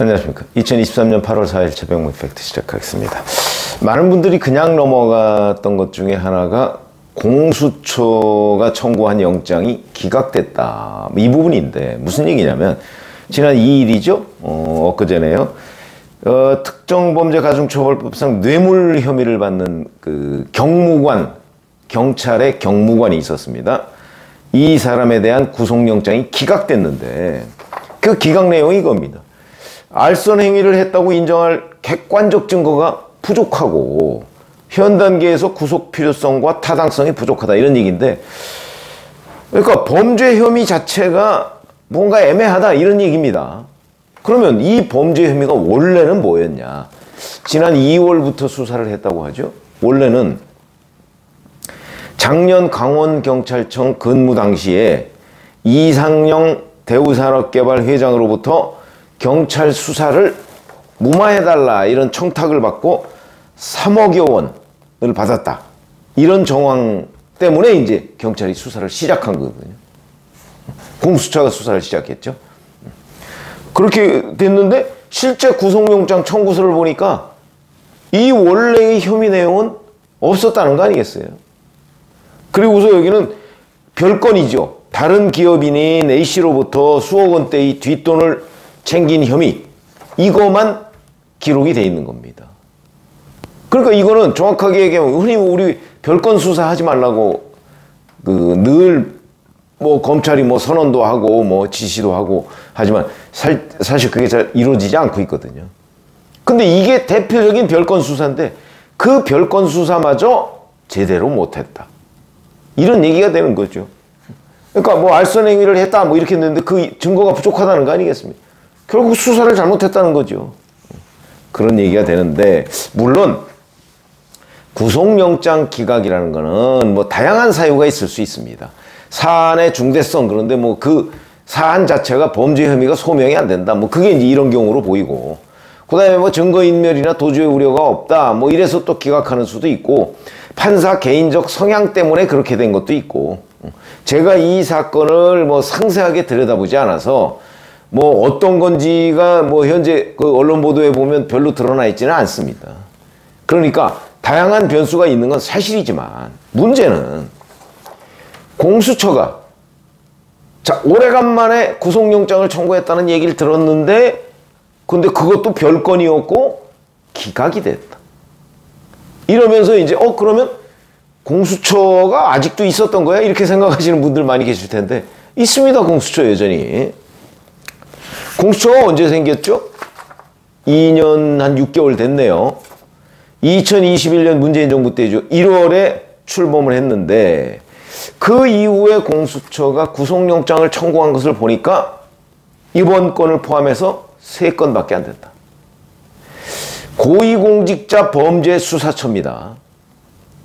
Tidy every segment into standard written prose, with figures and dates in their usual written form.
안녕하십니까. 2023년 8월 4일 최병문 팩트 시작하겠습니다. 많은 분들이 그냥 넘어갔던 것 중에 하나가 공수처가 청구한 영장이 기각됐다. 이 부분인데 무슨 얘기냐면 지난 2일이죠. 엊그제네요. 특정범죄가중처벌법상 뇌물 혐의를 받는 그 경찰의 경무관이 있었습니다. 이 사람에 대한 구속영장이 기각됐는데 그 기각 내용이 이겁니다. 알선 행위를 했다고 인정할 객관적 증거가 부족하고 현 단계에서 구속 필요성과 타당성이 부족하다, 이런 얘기인데, 그러니까 범죄 혐의 자체가 뭔가 애매하다, 이런 얘기입니다. 그러면 이 범죄 혐의가 원래는 뭐였냐? 지난 2월부터 수사를 했다고 하죠. 원래는 작년 강원경찰청 근무 당시에 이상영 대우산업개발 회장으로부터 경찰 수사를 무마해달라, 이런 청탁을 받고 3억여 원을 받았다. 이런 정황 때문에 이제 경찰이 수사를 시작한 거거든요. 공수처가 수사를 시작했죠. 그렇게 됐는데 실제 구속영장 청구서를 보니까 이 원래의 혐의 내용은 없었다는 거 아니겠어요? 그리고서 여기는 별건이죠. 다른 기업인인 A씨로부터 수억 원대의 뒷돈을 챙긴 혐의, 이거만 기록이 돼 있는 겁니다. 그러니까 이거는 정확하게 얘기하면 흔히 우리 별건 수사하지 말라고 늘 검찰이 선언도 하고 지시도 하고 하지만 사실 그게 잘 이루어지지 않고 있거든요. 근데 이게 대표적인 별건 수사인데 그 별건 수사마저 제대로 못했다, 이런 얘기가 되는 거죠. 그러니까 알선 행위를 했다 이렇게 했는데 그 증거가 부족하다는 거 아니겠습니까? 결국 수사를 잘못했다는 거죠. 그런 얘기가 되는데, 물론 구속영장 기각이라는 거는 다양한 사유가 있을 수 있습니다. 사안의 중대성, 그런데 그 사안 자체가 범죄 혐의가 소명이 안 된다, 그게 이제 이런 경우로 보이고, 그 다음에 증거인멸이나 도주의 우려가 없다, 이래서 또 기각하는 수도 있고, 판사 개인적 성향 때문에 그렇게 된 것도 있고, 제가 이 사건을 상세하게 들여다보지 않아서 어떤 건지가 현재 그 언론 보도에 보면 별로 드러나 있지는 않습니다. 그러니까 다양한 변수가 있는 건 사실이지만 문제는 공수처가 오래간만에 구속영장을 청구했다는 얘기를 들었는데, 근데 그것도 별건이었고 기각이 됐다. 이러면서 이제 그러면 공수처가 아직도 있었던 거야? 이렇게 생각하시는 분들 많이 계실 텐데, 있습니다. 공수처 여전히. 공수처가 언제 생겼죠? 2년 한 6개월 됐네요. 2021년 문재인 정부 때죠. 1월에 출범을 했는데 그 이후에 공수처가 구속영장을 청구한 것을 보니까 이번 건을 포함해서 3건밖에 안 됐다. 고위공직자 범죄수사처입니다.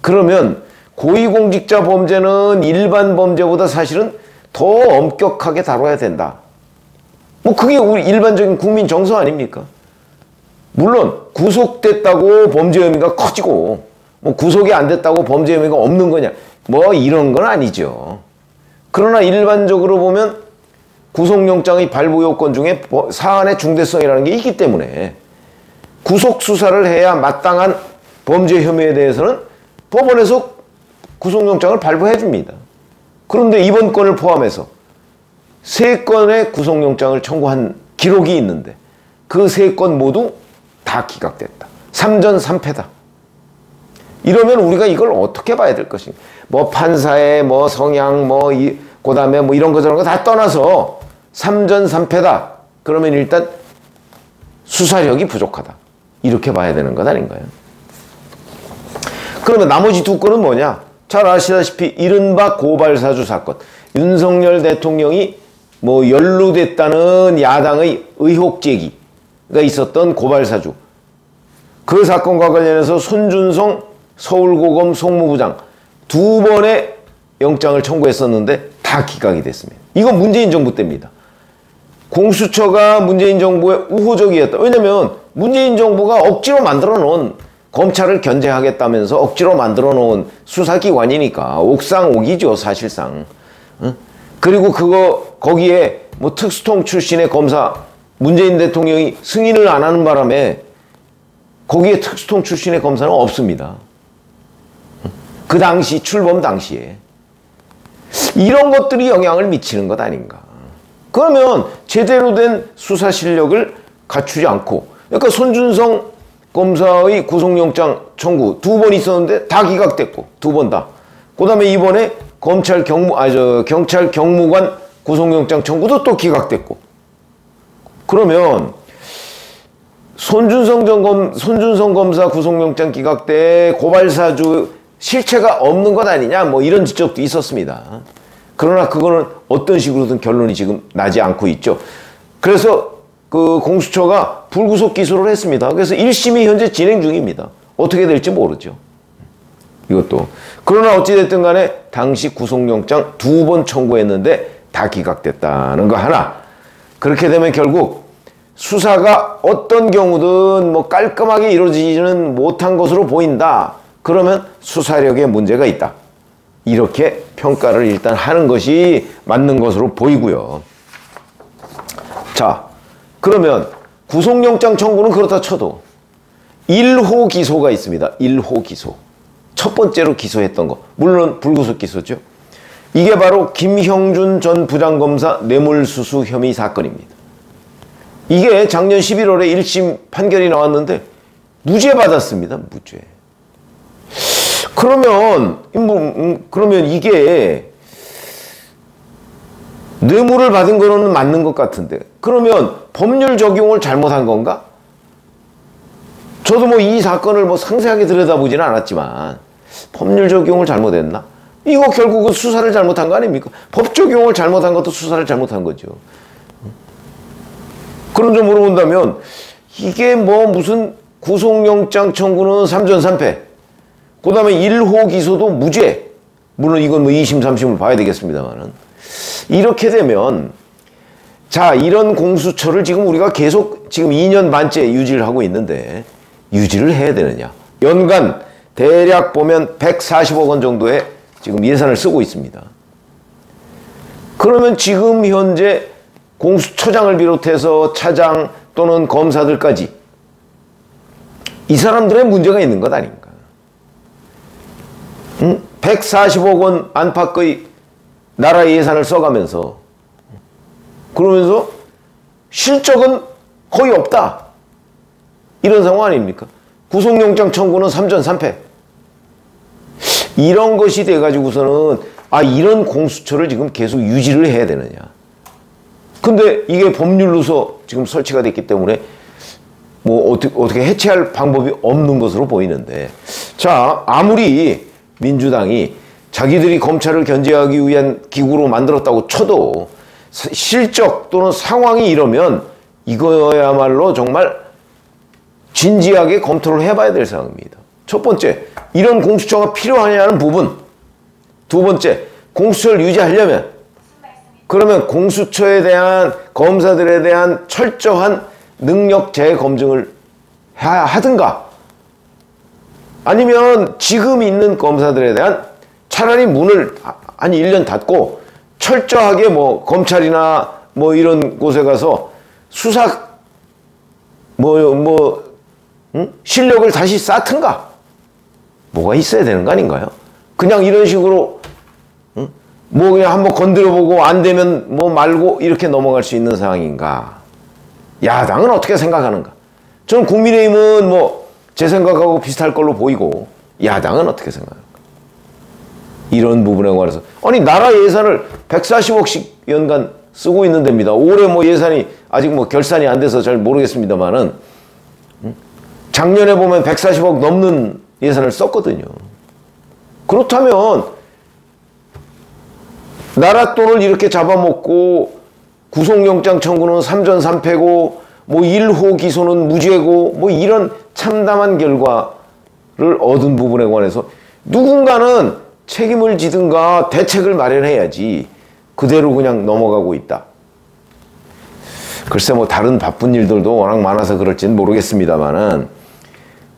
그러면 고위공직자 범죄는 일반 범죄보다 사실은 더 엄격하게 다뤄야 된다. 그게 우리 일반적인 국민 정서 아닙니까? 물론 구속됐다고 범죄 혐의가 커지고 구속이 안 됐다고 범죄 혐의가 없는 거냐, 이런 건 아니죠. 그러나 일반적으로 보면 구속영장의 발부 요건 중에 사안의 중대성이라는 게 있기 때문에 구속 수사를 해야 마땅한 범죄 혐의에 대해서는 법원에서 구속영장을 발부해 줍니다. 그런데 이번 건을 포함해서 3건의 구속영장을 청구한 기록이 있는데 그 3건 모두 다 기각됐다. 3전3패다. 이러면 우리가 이걸 어떻게 봐야 될 것인가? 판사의 성향, 그 다음에 이런 거 저런 거 다 떠나서 3전3패다. 그러면 일단 수사력이 부족하다, 이렇게 봐야 되는 것 아닌가요? 그러면 나머지 2건은 뭐냐? 잘 아시다시피 이른바 고발사주 사건. 윤석열 대통령이 연루됐다는 야당의 의혹 제기가 있었던 고발사주. 그 사건과 관련해서 손준성 서울고검 송무부장 2번의 영장을 청구했었는데 다 기각이 됐습니다. 이건 문재인 정부 때입니다. 공수처가 문재인 정부에 우호적이었다. 왜냐면 문재인 정부가 억지로 만들어 놓은, 검찰을 견제하겠다면서 억지로 만들어 놓은 수사기관이니까 옥상옥이죠, 사실상. 그리고 거기에 특수통 출신의 검사 문재인 대통령이 승인을 안 하는 바람에 거기에 특수통 출신의 검사는 없습니다. 그 당시 출범 당시에 이런 것들이 영향을 미치는 것 아닌가. 그러면 제대로 된 수사 실력을 갖추지 않고, 그러니까 손준성 검사의 구속영장 청구 2번 있었는데 다 기각됐고, 2번 다. 그 다음에 이번에 경찰 경무관 구속영장 청구도 또 기각됐고. 그러면 손준성 검사 구속영장 기각돼 고발사주 실체가 없는 것 아니냐, 뭐 이런 지적도 있었습니다. 그러나 그거는 어떤 식으로든 결론이 지금 나지 않고 있죠. 그래서 그 공수처가 불구속 기소를 했습니다. 그래서 1심이 현재 진행 중입니다. 어떻게 될지 모르죠. 이것도. 그러나 어찌됐든 간에 당시 구속영장 2번 청구했는데 다 기각됐다는 거 하나. 그렇게 되면 결국 수사가 어떤 경우든 뭐 깔끔하게 이루어지지는 못한 것으로 보인다. 그러면 수사력에 문제가 있다. 이렇게 평가를 일단 하는 것이 맞는 것으로 보이고요. 자, 그러면 구속영장 청구는 그렇다 쳐도 1호 기소가 있습니다. 1호 기소. 첫 번째로 기소했던 거. 물론 불구속 기소죠. 이게 바로 김형준 전 부장검사 뇌물수수 혐의 사건입니다. 이게 작년 11월에 1심 판결이 나왔는데 무죄 받았습니다. 무죄. 그러면 이게 뇌물을 받은 거는 맞는 것 같은데, 그러면 법률 적용을 잘못한 건가? 저도 뭐 이 사건을 뭐 상세하게 들여다보지는 않았지만 법률 적용을 잘못했나? 이거 결국은 수사를 잘못한 거 아닙니까? 법 적용을 잘못한 것도 수사를 잘못한 거죠. 그런 점으로 본다면 이게 뭐 무슨 구속영장 청구는 3전 3패, 그 다음에 1호 기소도 무죄. 물론 이건 뭐 2심, 3심을 봐야 되겠습니다만은. 이렇게 되면, 자, 이런 공수처를 지금 우리가 계속 지금 2년 반째 유지를 하고 있는데, 유지를 해야 되느냐. 연간 대략 보면 140억 원 정도의 지금 예산을 쓰고 있습니다. 그러면 지금 현재 공수처장을 비롯해서 차장 또는 검사들까지 이 사람들의 문제가 있는 것 아닌가. 140억 원 안팎의 나라 예산을 써가면서, 그러면서 실적은 거의 없다. 이런 상황 아닙니까? 구속영장 청구는 3전 3패. 이런 것이 돼가지고서는 이런 공수처를 지금 계속 유지를 해야 되느냐. 근데 이게 법률로서 지금 설치가 됐기 때문에 뭐 어떻게 해체할 방법이 없는 것으로 보이는데, 자, 아무리 민주당이 자기들이 검찰을 견제하기 위한 기구로 만들었다고 쳐도 실적 또는 상황이 이러면 이거야말로 정말 진지하게 검토를 해봐야 될 상황입니다. 첫 번째, 이런 공수처가 필요하냐는 부분. 두 번째, 공수처를 유지하려면, 그러면 공수처에 대한, 검사들에 대한 철저한 능력 재검증을 하든가, 아니면 지금 있는 검사들에 대한 차라리 문을 한 1년 닫고 철저하게 뭐 검찰이나 뭐 이런 곳에 가서 수사 실력을 다시 쌓든가, 뭐가 있어야 되는 거 아닌가요? 그냥 이런 식으로 뭐 그냥 한번 건드려보고 안 되면 뭐 말고 이렇게 넘어갈 수 있는 상황인가? 야당은 어떻게 생각하는가? 저는 국민의힘은 뭐 제 생각하고 비슷할 걸로 보이고, 야당은 어떻게 생각합니까? 이런 부분에 관해서. 아니, 나라 예산을 140억씩 연간 쓰고 있는 데입니다. 올해 뭐 예산이 아직 뭐 결산이 안 돼서 잘 모르겠습니다만은, 작년에 보면 140억 넘는 예산을 썼거든요. 그렇다면, 나라 돈을 이렇게 잡아먹고, 구속영장 청구는 3전 3패고, 뭐 1호 기소는 무죄고, 뭐 이런 참담한 결과를 얻은 부분에 관해서 누군가는 책임을 지든가 대책을 마련해야지 그대로 그냥 넘어가고 있다. 글쎄 뭐 다른 바쁜 일들도 워낙 많아서 그럴지는 모르겠습니다만은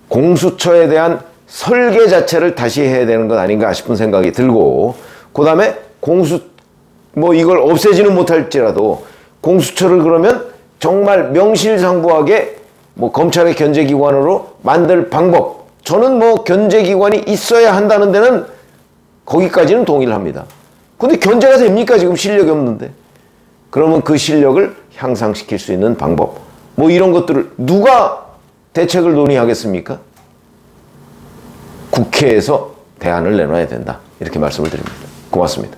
공수처에 대한 설계 자체를 다시 해야 되는 것 아닌가 싶은 생각이 들고, 그 다음에 이걸 없애지는 못할지라도 공수처를 그러면 정말 명실상부하게 뭐 검찰의 견제기관으로 만들 방법, 저는 뭐 견제기관이 있어야 한다는 데는 거기까지는 동의를 합니다. 근데 견제가 됩니까? 지금 실력이 없는데. 그러면 그 실력을 향상시킬 수 있는 방법, 뭐 이런 것들을 누가 대책을 논의하겠습니까? 국회에서 대안을 내놔야 된다. 이렇게 말씀을 드립니다. 고맙습니다.